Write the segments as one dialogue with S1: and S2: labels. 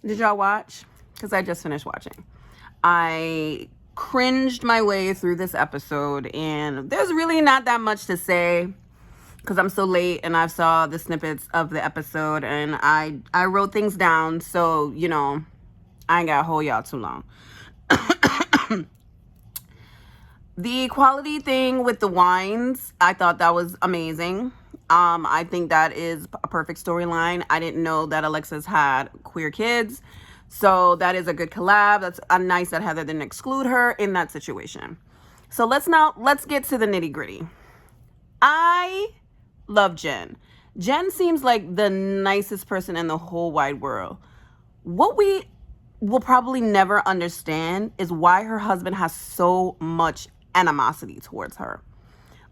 S1: Did y'all watch? Because I just finished watching. I cringed my way through this episode, and there's really not that much to say because I'm so late and I saw the snippets of the episode and I wrote things down, so I ain't gotta hold y'all too long. The quality thing with the wines, I thought that was amazing. I think that is a perfect storyline. I didn't know that Alexis had queer kids, so that is a good collab. That's nice that Heather didn't exclude her in that situation. So let's get to the nitty gritty. I love Jen. Jen seems like the nicest person in the whole wide world. What we will probably never understand is why her husband has so much animosity towards her.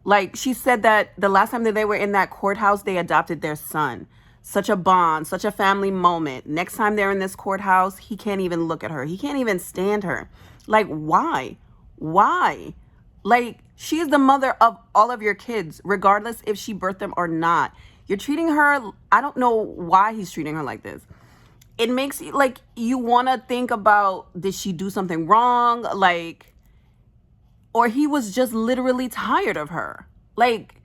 S1: Like, she said that the last time that they were in that courthouse, they adopted their son. Such a bond, such a family moment. Next time they're in this courthouse, he can't even look at her. He can't even stand her. Like, why? Why? Like, she's the mother of all of your kids, regardless if she birthed them or not. You're treating her, I don't know why he's treating her like this. It makes you, like, you want to think about, did she do something wrong? Like, or he was just literally tired of her. Like,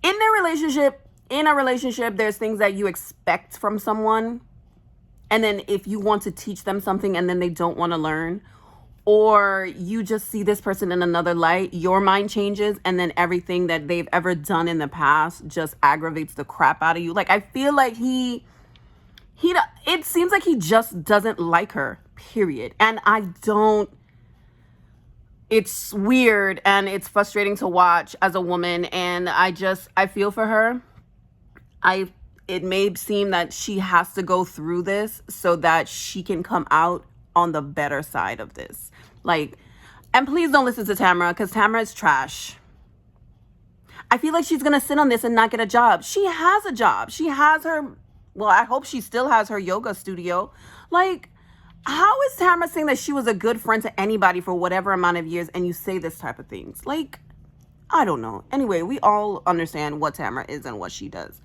S1: in a relationship, there's things that you expect from someone. And then if you want to teach them something and then they don't want to learn, or you just see this person in another light, your mind changes, and then everything that they've ever done in the past just aggravates the crap out of you. Like, I feel like it seems like he just doesn't like her, period. And it's weird and it's frustrating to watch as a woman, and I feel for her. It may seem that she has to go through this so that she can come out on the better side of this. Like, and please don't listen to Tamara, because Tamara is trash. I feel like she's gonna sit on this and not get a job. She has a job. She has I hope she still has her yoga studio. Like, how is Tamara saying that she was a good friend to anybody for whatever amount of years and you say this type of things? Like, I don't know. Anyway, we all understand what Tamara is and what she does.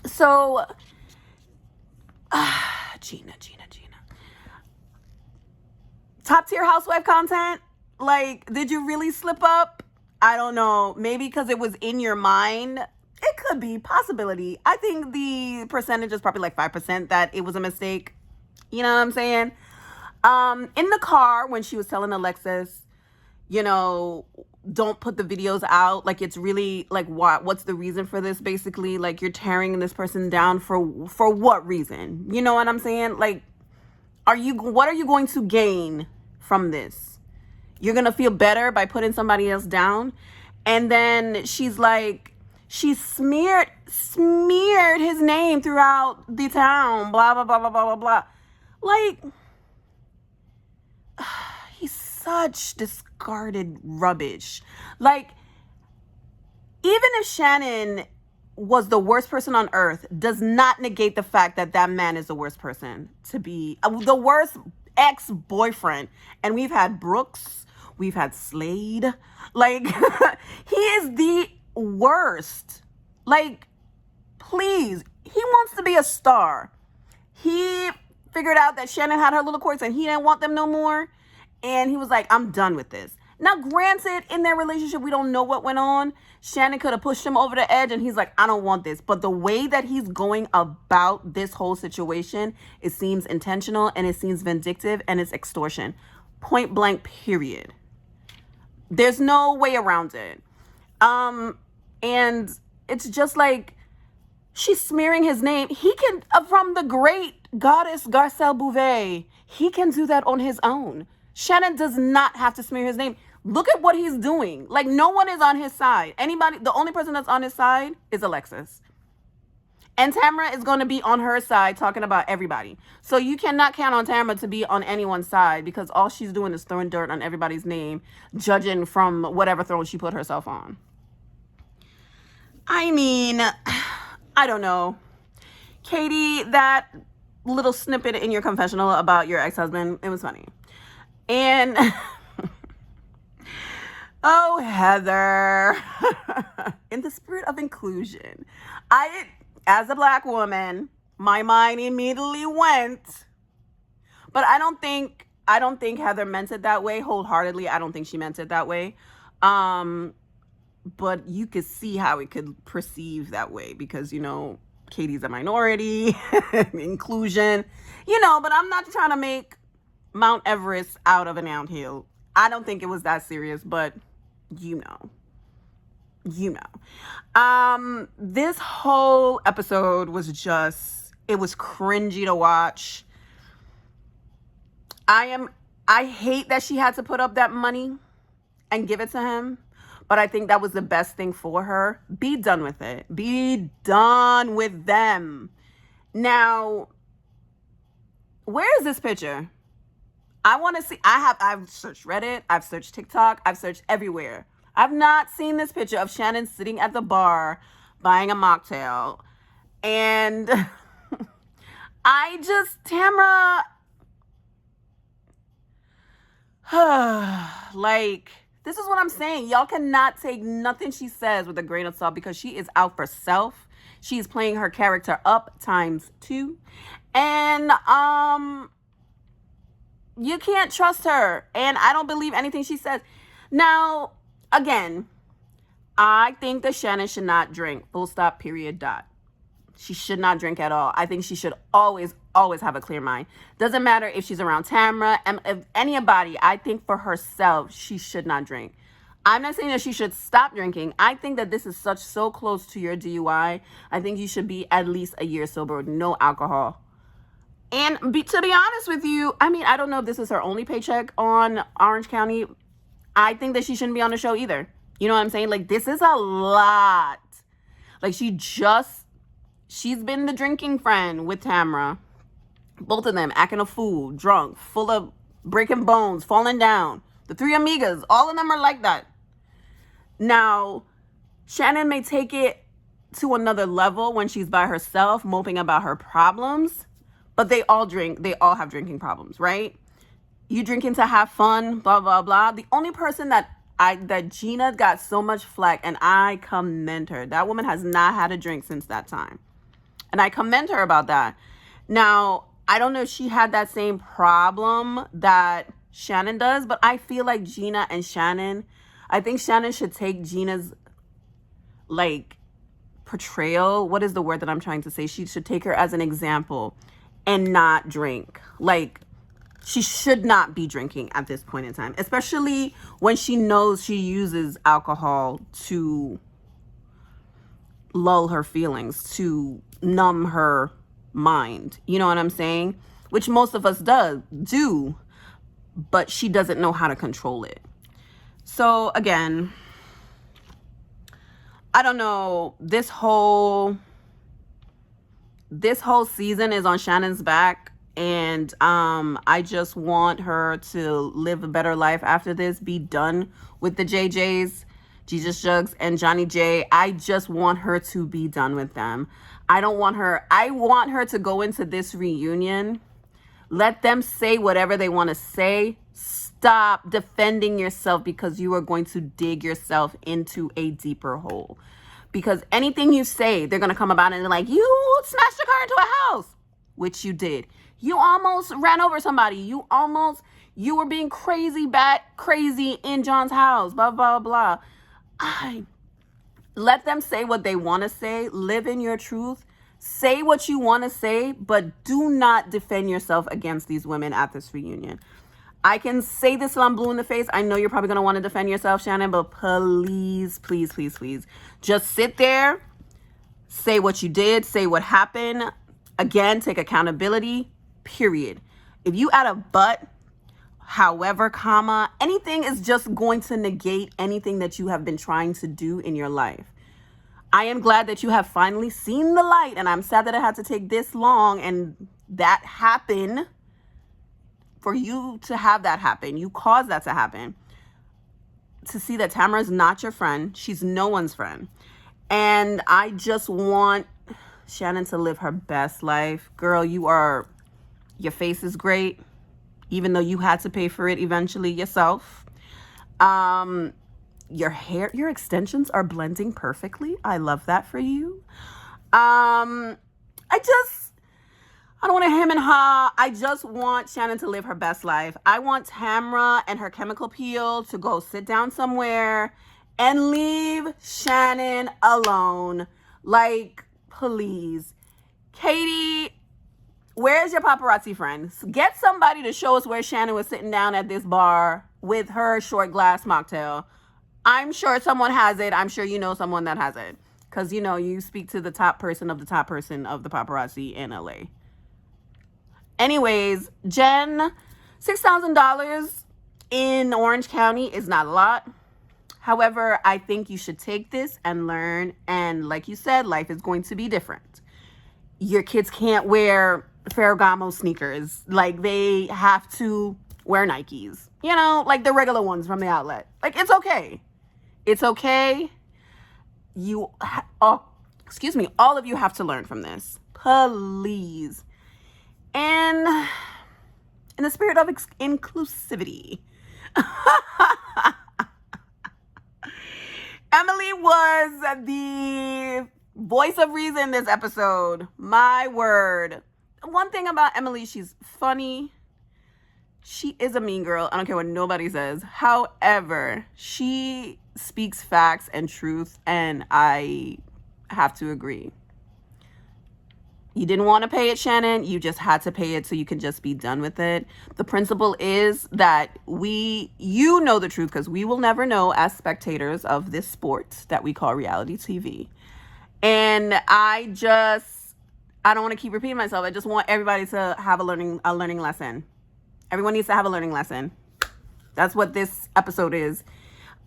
S1: So, Gina. Top tier housewife content? Like, did you really slip up? I don't know. Maybe because it was in your mind. It could be possibility. I think the percentage is probably like 5% that it was a mistake. You know what I'm saying? In the car when she was telling Alexis, don't put the videos out. Like, it's really like, what's the reason for this? Basically, like, you're tearing this person down for what reason? You know what I'm saying? Like, what are you going to gain from this? You're going to feel better by putting somebody else down. And then she's like, she smeared his name throughout the town, blah, blah, blah, blah, blah, blah, blah. Like, he's such discarded rubbish. Like, even if Shannon was the worst person on earth, does not negate the fact that that man is the worst person to be, the worst ex-boyfriend. And we've had Brooks, we've had Slade. Like, he is the worst. Like, please, he wants to be a star. He figured out that Shannon had her little quirks and he didn't want them no more, and he was like, I'm done with this. Now, granted, in their relationship, we don't know what went on. Shannon could have pushed him over the edge and he's like, I don't want this. But the way that he's going about this whole situation, it seems intentional and it seems vindictive and it's extortion. Point blank, period. There's no way around it. And it's just like, she's smearing his name. He can, from the great goddess Garcelle Bouvet, he can do that on his own. Shannon does not have to smear his name. Look at what he's doing. Like, no one is on his side. The only person that's on his side is Alexis. And Tamara is going to be on her side talking about everybody. So you cannot count on Tamara to be on anyone's side, because all she's doing is throwing dirt on everybody's name, judging from whatever throne she put herself on. I mean, I don't know. Katie, that little snippet in your confessional about your ex-husband, it was funny. And, oh, Heather, in the spirit of inclusion, as a Black woman, My mind immediately went. But I don't think Heather meant it that way wholeheartedly. I don't think she meant it that way. Um, but you could see how it could perceive that way because, Katie's a minority, inclusion, but I'm not trying to make Mount Everest out of an anthill. I don't think it was that serious, but you know, you know. This whole episode was it was cringy to watch. I hate that she had to put up that money and give it to him. But I think that was the best thing for her. Be done with it. Be done with them. Now, where is this picture? I want to see. I've searched Reddit. I've searched TikTok. I've searched everywhere. I've not seen this picture of Shannon sitting at the bar buying a mocktail. And Tamra, like, this is what I'm saying. Y'all cannot take nothing she says with a grain of salt because she is out for self. She's playing her character up ×2. And you can't trust her. And I don't believe anything she says. Now, again, I think that Shannon should not drink. Full stop, period, dot. She should not drink at all. I think she should always have a clear mind. Doesn't matter if she's around Tamra, if anybody. I think for herself, she should not drink. I'm not saying that she should stop drinking. I think that this is so close to your DUI. I think you should be at least a year sober with no alcohol. And to be honest with you, I don't know if this is her only paycheck on Orange County. I think that she shouldn't be on the show either. You know what I'm saying? Like, this is a lot. Like, she's been the drinking friend with Tamra. Both of them acting a fool, drunk, full of breaking bones, falling down. The three amigas, all of them are like that. Now, Shannon may take it to another level when she's by herself, moping about her problems. But they all drink. They all have drinking problems, right? You drinking to have fun, blah, blah, blah. The only person that Gina got so much flack, and I commend her. That woman has not had a drink since that time. And I commend her about that. Now, I don't know if she had that same problem that Shannon does, but I feel like Gina and Shannon, I think Shannon should take Gina's, portrayal. What is the word that I'm trying to say? She should take her as an example and not drink. She should not be drinking at this point in time, especially when she knows she uses alcohol to lull her feelings, to numb her mind. You know what I'm saying? Which most of us do, but she doesn't know how to control it. So again, I don't know. This whole season is on Shannon's back, and I just want her to live a better life after this. Be done with the JJs, Jesus Jugs, and Johnny J. I just want her to be done with them. I want her to go into this reunion. Let them say whatever they want to say. Stop defending yourself because you are going to dig yourself into a deeper hole. Because anything you say, they're going to come about and they're like, you smashed a car into a house, which you did. You almost ran over somebody. You were being crazy in John's house, blah, blah, blah. Let them say what they want to say. Live in your truth. Say what you want to say, but do not defend yourself against these women at this reunion. I can say this till I'm blue in the face. I know you're probably going to want to defend yourself, Shannon, but please, please, please, please, just sit there, say what you did, say what happened. Again, take accountability, period. If you add a but, however, comma, anything is just going to negate anything that you have been trying to do in your life. I am glad that you have finally seen the light, and I'm sad that it had to take this long and that happen for you to have that happen. You caused that to happen. To see that Tamara is not your friend. She's no one's friend. And I just want Shannon to live her best life. Girl, your face is great, even though you had to pay for it eventually yourself. Your hair, your extensions are blending perfectly. I love that for you. I don't want to him and ha. I just want Shannon to live her best life. I want Tamra and her chemical peel to go sit down somewhere and leave Shannon alone. Like, please. Katie, where's your paparazzi friends? Get somebody to show us where Shannon was sitting down at this bar with her short glass mocktail. I'm sure someone has it. I'm sure you know someone that has it. Because, you know, you speak to the top person of the top person of the paparazzi in LA. Anyways, Jen, $6,000 in Orange County is not a lot. However, I think you should take this and learn. And like you said, life is going to be different. Your kids can't wear Ferragamo sneakers. Like, they have to wear Nikes. You know, like the regular ones from the outlet. Like, it's okay. It's okay. All of you have to learn from this. Please. And in the spirit of inclusivity, Emily was the voice of reason this episode. My word. One thing about Emily, she's funny. She is a mean girl. I don't care what nobody says. However, she speaks facts and truth, and I have to agree. You didn't want to pay it, Shannon. You just had to pay it so you can just be done with it. The principle is that you know the truth, because we will never know as spectators of this sport that we call reality TV. And I don't want to keep repeating myself. I just want everybody to have a learning lesson. Everyone needs to have a learning lesson. That's what this episode is.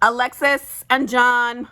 S1: Alexis and John,